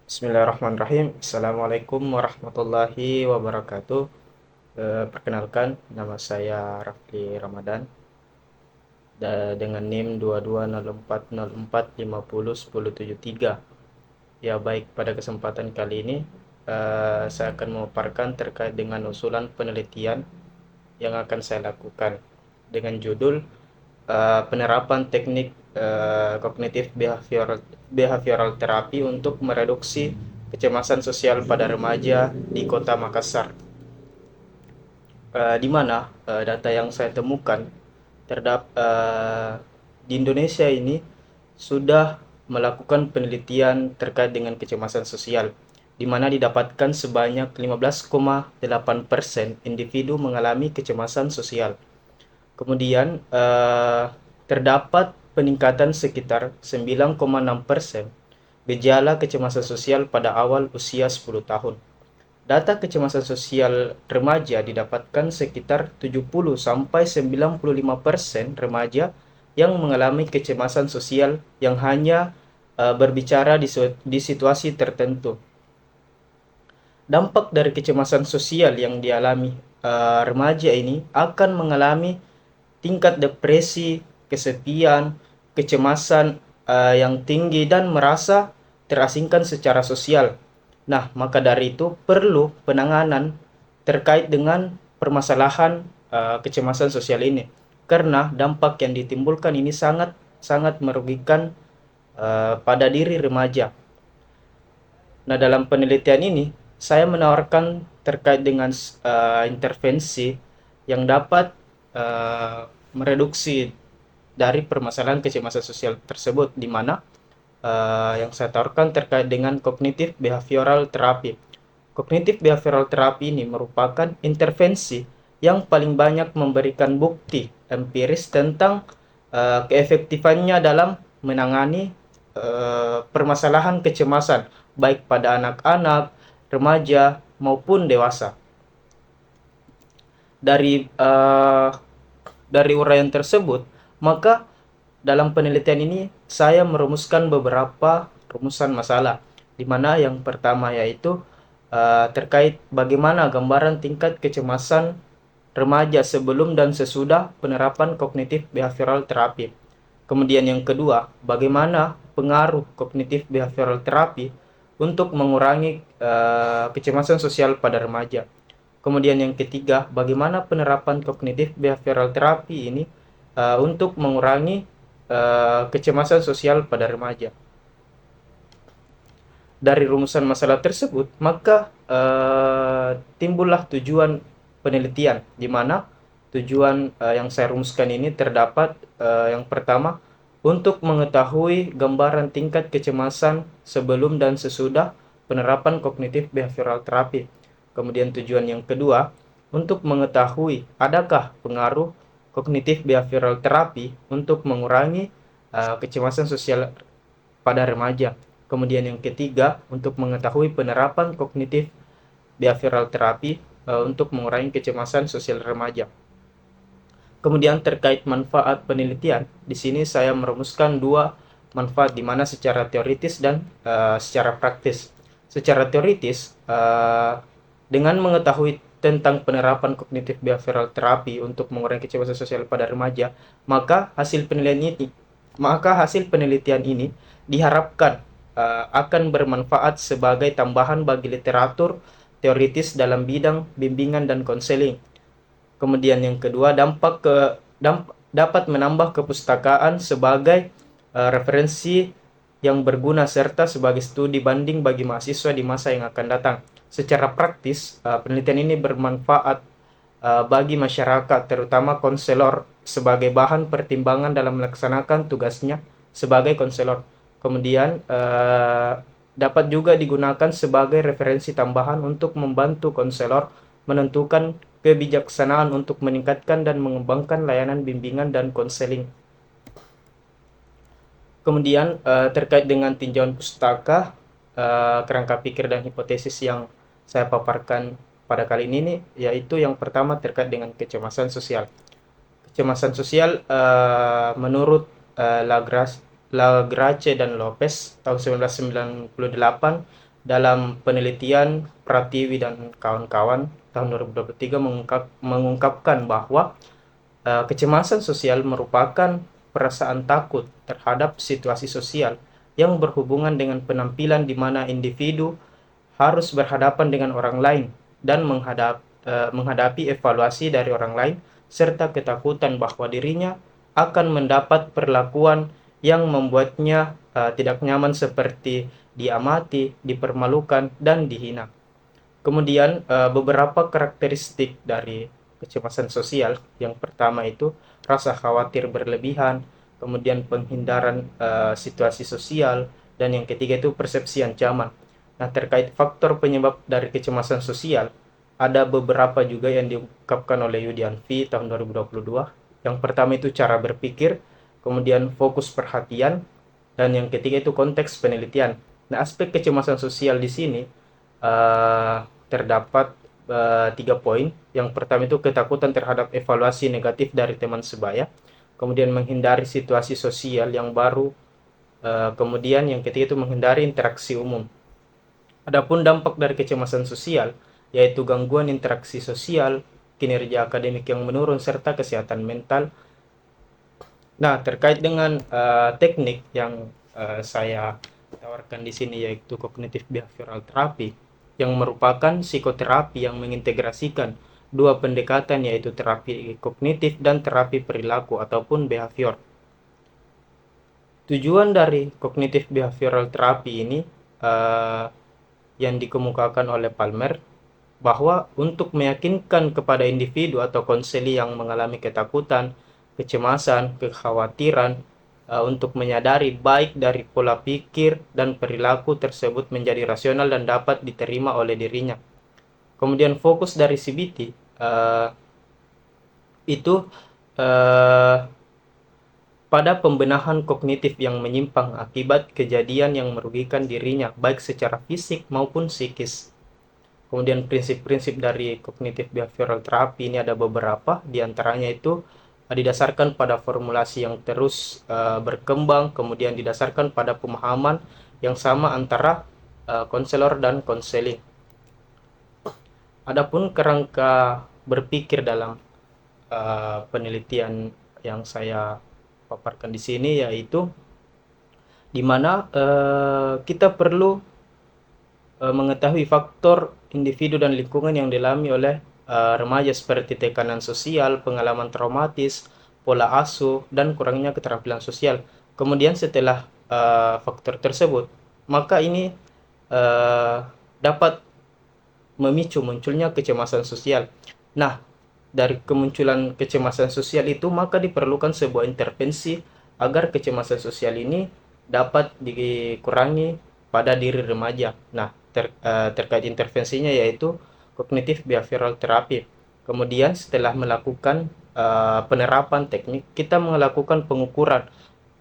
Bismillahirrahmanirrahim. Assalamualaikum warahmatullahi wabarakatuh. Perkenalkan, nama saya Rafli Ramadan dengan NIM 220404501073. Ya, baik, pada kesempatan kali ini saya akan memaparkan terkait dengan usulan penelitian yang akan saya lakukan dengan judul penerapan teknik kognitif behavioral terapi untuk mereduksi kecemasan sosial pada remaja di Kota Makassar. Di mana data yang saya temukan di Indonesia ini sudah melakukan penelitian terkait dengan kecemasan sosial, di mana didapatkan sebanyak 15,8% individu mengalami kecemasan sosial. Kemudian terdapat peningkatan sekitar 9,6% gejala kecemasan sosial pada awal usia 10 tahun. Data kecemasan sosial remaja didapatkan sekitar 70 sampai 95% remaja yang mengalami kecemasan sosial yang hanya berbicara di situasi tertentu. Dampak dari kecemasan sosial yang dialami remaja ini akan mengalami tingkat depresi, kesepian, kecemasan yang tinggi, dan merasa terasingkan secara sosial. Nah, maka dari itu perlu penanganan terkait dengan permasalahan kecemasan sosial ini, karena dampak yang ditimbulkan ini sangat sangat merugikan pada diri remaja. Nah, dalam penelitian ini saya menawarkan terkait dengan intervensi yang dapat mereduksi dari permasalahan kecemasan sosial tersebut, di mana yang saya tawarkan terkait dengan kognitif behavioral terapi. Kognitif behavioral terapi ini merupakan intervensi yang paling banyak memberikan bukti empiris tentang keefektifannya dalam menangani permasalahan kecemasan baik pada anak-anak, remaja maupun dewasa. Dari uraian tersebut, maka dalam penelitian ini saya merumuskan beberapa rumusan masalah, di mana yang pertama yaitu terkait bagaimana gambaran tingkat kecemasan remaja sebelum dan sesudah penerapan kognitif behavioral terapi. Kemudian yang kedua, bagaimana pengaruh kognitif behavioral terapi untuk mengurangi kecemasan sosial pada remaja. Kemudian yang ketiga, bagaimana penerapan kognitif behavioral terapi ini untuk mengurangi kecemasan sosial pada remaja. Dari rumusan masalah tersebut, maka timbullah tujuan penelitian, di mana tujuan yang saya rumuskan ini terdapat yang pertama, untuk mengetahui gambaran tingkat kecemasan sebelum dan sesudah penerapan kognitif behavioral terapi. Kemudian tujuan yang kedua, untuk mengetahui adakah pengaruh kognitif behavioral terapi untuk mengurangi kecemasan sosial pada remaja. Kemudian yang ketiga, untuk mengetahui penerapan kognitif behavioral terapi untuk mengurangi kecemasan sosial remaja. Kemudian terkait manfaat penelitian, di sini saya merumuskan dua manfaat, di mana secara teoritis dan secara praktis. Secara teoritis, dengan mengetahui tentang penerapan kognitif behavioral terapi untuk mengurangi kecemasan sosial pada remaja, maka hasil penelitian ini diharapkan akan bermanfaat sebagai tambahan bagi literatur teoritis dalam bidang bimbingan dan konseling. Kemudian yang kedua, dapat menambah kepustakaan sebagai referensi yang berguna serta sebagai studi banding bagi mahasiswa di masa yang akan datang. Secara praktis, penelitian ini bermanfaat bagi masyarakat, terutama konselor, sebagai bahan pertimbangan dalam melaksanakan tugasnya sebagai konselor. Kemudian dapat juga digunakan sebagai referensi tambahan untuk membantu konselor menentukan kebijaksanaan untuk meningkatkan dan mengembangkan layanan bimbingan dan konseling. Kemudian terkait dengan tinjauan pustaka, kerangka pikir dan hipotesis yang saya paparkan pada kali ini nih, yaitu yang pertama terkait dengan kecemasan sosial. Kecemasan sosial menurut Lagrache dan Lopez tahun 1998 dalam penelitian Pratiwi dan kawan-kawan tahun 2023 mengungkapkan bahwa kecemasan sosial merupakan perasaan takut terhadap situasi sosial yang berhubungan dengan penampilan di mana individu harus berhadapan dengan orang lain dan menghadapi evaluasi dari orang lain serta ketakutan bahwa dirinya akan mendapat perlakuan yang membuatnya tidak nyaman seperti diamati, dipermalukan, dan dihina. Kemudian beberapa karakteristik dari kecemasan sosial. Yang pertama itu rasa khawatir berlebihan, kemudian penghindaran situasi sosial, dan yang ketiga itu persepsi ancaman. Nah, terkait faktor penyebab dari kecemasan sosial, ada beberapa juga yang diungkapkan oleh Yudian V tahun 2022. Yang pertama itu cara berpikir, kemudian fokus perhatian, dan yang ketiga itu konteks penelitian. Nah, aspek kecemasan sosial di sini terdapat 3 poin. Yang pertama itu ketakutan terhadap evaluasi negatif dari teman sebaya, kemudian menghindari situasi sosial yang baru, kemudian yang ketiga itu menghindari interaksi umum. Adapun dampak dari kecemasan sosial, yaitu gangguan interaksi sosial, kinerja akademik yang menurun, serta kesehatan mental. Nah, terkait dengan teknik yang saya tawarkan di sini, yaitu kognitif behavioral therapy, yang merupakan psikoterapi yang mengintegrasikan dua pendekatan, yaitu terapi kognitif dan terapi perilaku ataupun behavior. Tujuan dari kognitif behavioral therapy ini yang dikemukakan oleh Palmer, bahwa untuk meyakinkan kepada individu atau konseli yang mengalami ketakutan, kecemasan, kekhawatiran untuk menyadari baik dari pola pikir dan perilaku tersebut menjadi rasional dan dapat diterima oleh dirinya. Kemudian fokus dari CBT itu pada pembenahan kognitif yang menyimpang akibat kejadian yang merugikan dirinya baik secara fisik maupun psikis. Kemudian prinsip-prinsip dari kognitif behavioral therapy ini ada beberapa, diantaranya itu didasarkan pada formulasi yang terus berkembang, kemudian didasarkan pada pemahaman yang sama antara konselor dan konseling. Adapun kerangka berpikir dalam penelitian yang saya paparkan di sini, yaitu di mana kita perlu mengetahui faktor individu dan lingkungan yang dialami oleh remaja seperti tekanan sosial, pengalaman traumatis, pola asuh, dan kurangnya keterampilan sosial. Kemudian setelah faktor tersebut, maka ini dapat memicu munculnya kecemasan sosial. Nah, dari kemunculan kecemasan sosial itu, maka diperlukan sebuah intervensi agar kecemasan sosial ini dapat dikurangi pada diri remaja. Nah, terkait intervensinya yaitu kognitif behavioral therapy. Kemudian setelah melakukan penerapan teknik, kita melakukan pengukuran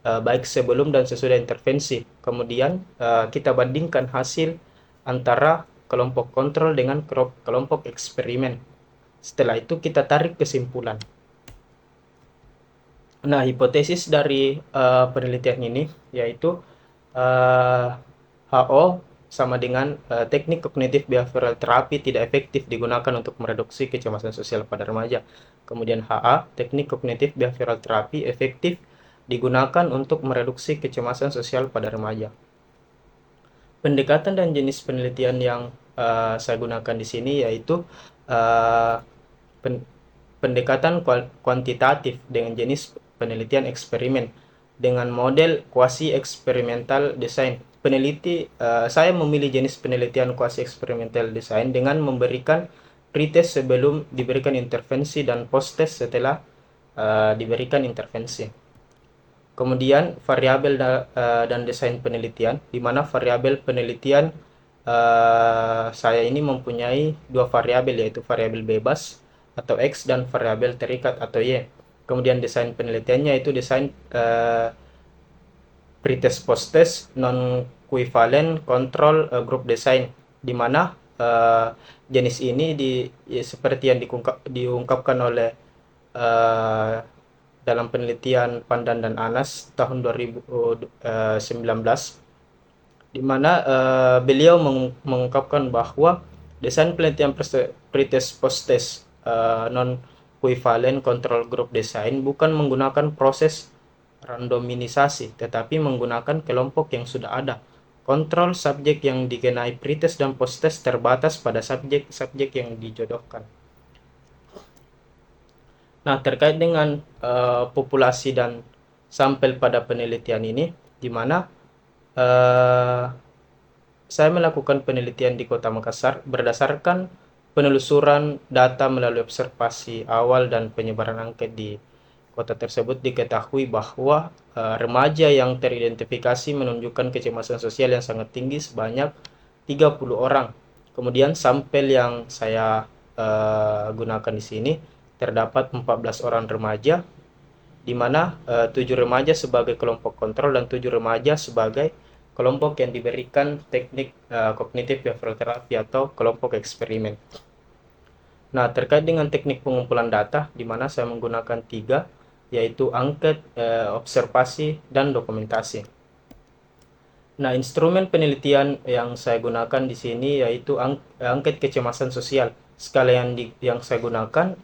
baik sebelum dan sesudah intervensi. Kemudian kita bandingkan hasil antara kelompok kontrol dengan kelompok eksperimen. Setelah itu kita tarik kesimpulan. Nah, hipotesis dari penelitian ini yaitu HO sama dengan teknik kognitif behavioral therapy tidak efektif digunakan untuk mereduksi kecemasan sosial pada remaja. Kemudian HA, teknik kognitif behavioral therapy efektif digunakan untuk mereduksi kecemasan sosial pada remaja. Pendekatan dan jenis penelitian yang saya gunakan di sini yaitu pendekatan kuantitatif dengan jenis penelitian eksperimen dengan model quasi eksperimental design. Saya memilih jenis penelitian quasi eksperimental design dengan memberikan pretest sebelum diberikan intervensi dan post-test setelah diberikan intervensi. Kemudian variabel dan desain penelitian, di mana variabel penelitian saya ini mempunyai dua variabel, yaitu variabel bebas atau X dan variabel terikat atau Y. Kemudian desain penelitiannya itu desain pretest post-test non equivalent control group design, di mana jenis ini seperti yang diungkapkan oleh dalam penelitian Pandan dan Anas tahun 2019, di mana beliau mengungkapkan bahwa desain penelitian pretest post-test non equivalent control group design bukan menggunakan proses randomisasi, tetapi menggunakan kelompok yang sudah ada. Kontrol subjek yang dikenai pretest dan post-test terbatas pada subjek-subjek yang dijodohkan. Nah, terkait dengan populasi dan sampel pada penelitian ini, di mana saya melakukan penelitian di Kota Makassar berdasarkan penelusuran data melalui observasi awal dan penyebaran angket di kota tersebut. Diketahui bahwa remaja yang teridentifikasi menunjukkan kecemasan sosial yang sangat tinggi sebanyak 30 orang. Kemudian sampel yang saya gunakan di sini terdapat 14 orang remaja, di mana 7 remaja sebagai kelompok kontrol dan 7 remaja sebagai kelompok yang diberikan teknik kognitif behavioral therapy atau kelompok eksperimen. Nah, terkait dengan teknik pengumpulan data, di mana saya menggunakan 3, yaitu angket, observasi, dan dokumentasi. Nah, instrumen penelitian yang saya gunakan di sini yaitu angket kecemasan sosial. Skala yang saya gunakan,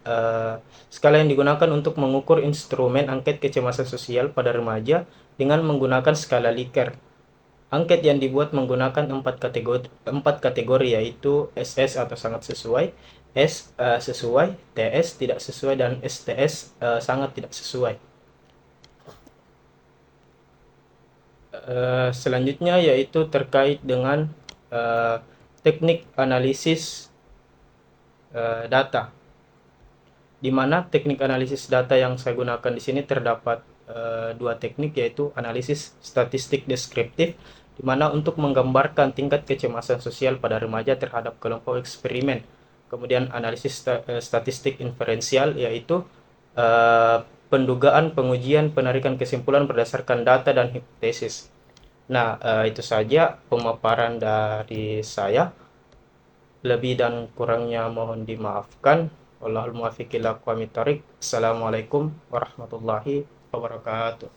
skala yang digunakan untuk mengukur instrumen angket kecemasan sosial pada remaja dengan menggunakan skala Likert. Angket yang dibuat menggunakan 4 kategori yaitu SS atau sangat sesuai, S sesuai, TS tidak sesuai, dan STS sangat tidak sesuai. Selanjutnya yaitu terkait dengan teknik analisis data, di mana teknik analisis data yang saya gunakan di sini terdapat 2 teknik, yaitu analisis statistik deskriptif, di mana untuk menggambarkan tingkat kecemasan sosial pada remaja terhadap kelompok eksperimen. Kemudian analisis statistik inferensial, yaitu pendugaan, pengujian, penarikan kesimpulan berdasarkan data dan hipotesis. Nah, itu saja pemaparan dari saya. Lebih dan kurangnya mohon dimaafkan. Wallahul muwaffiq ila aqwamit thoriq. Assalamualaikum warahmatullahi wabarakatuh.